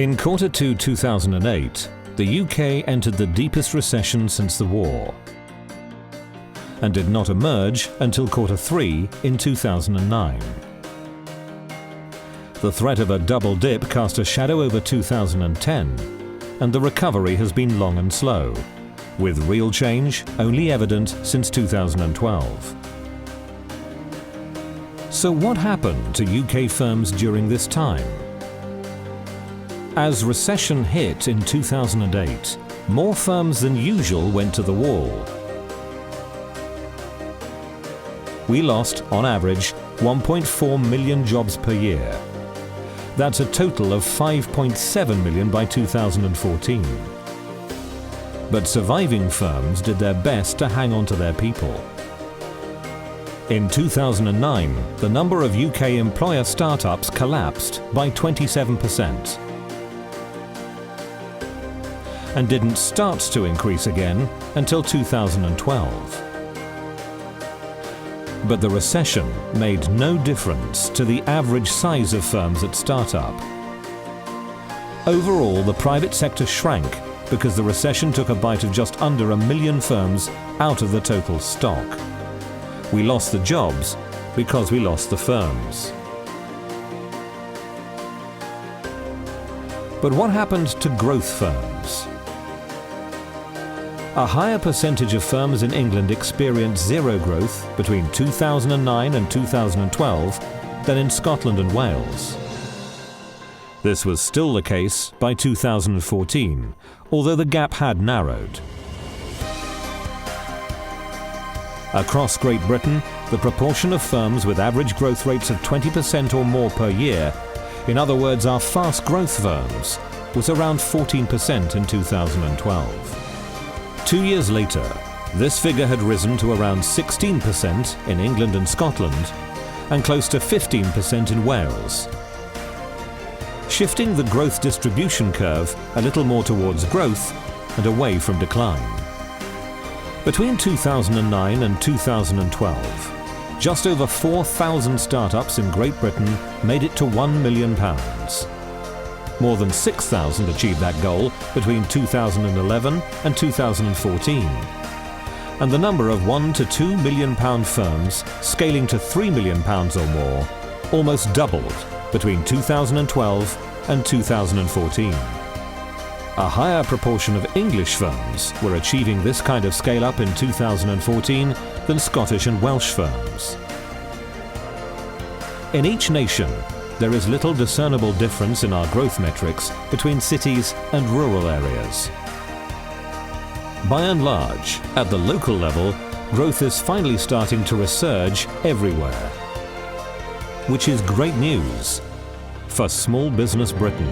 In Q2 2008, the UK entered the deepest recession since the war and did not emerge until Q3 in 2009. The threat of a double dip cast a shadow over 2010, and the recovery has been long and slow, with real change only evident since 2012. So what happened to UK firms during this time? As recession hit in 2008, more firms than usual went to the wall. We lost, on average, 1.4 million jobs per year. That's a total of 5.7 million by 2014. But surviving firms did their best to hang on to their people. In 2009, the number of UK employer startups collapsed by 27%. And didn't start to increase again until 2012. But the recession made no difference to the average size of firms at startup. Overall, the private sector shrank because the recession took a bite of just under 1 million firms out of the total stock. We lost the jobs because we lost the firms. But what happened to growth firms? A higher percentage of firms in England experienced zero growth between 2009 and 2012 than in Scotland and Wales. This was still the case by 2014, although the gap had narrowed. Across Great Britain, the proportion of firms with average growth rates of 20% or more per year, in other words our fast growth firms, was around 14% in 2012. 2 years later, this figure had risen to around 16% in England and Scotland and close to 15% in Wales. Shifting the growth distribution curve a little more towards growth and away from decline. Between 2009 and 2012, just over 4,000 startups in Great Britain made it to £1 million. More than 6,000 achieved that goal between 2011 and 2014. And the number of £1 to £2 million firms scaling to £3 million or more almost doubled between 2012 and 2014. A higher proportion of English firms were achieving this kind of scale-up in 2014 than Scottish and Welsh firms. In each nation, there is little discernible difference in our growth metrics between cities and rural areas. By and large, at the local level, growth is finally starting to resurge everywhere, which is great news for small business Britain.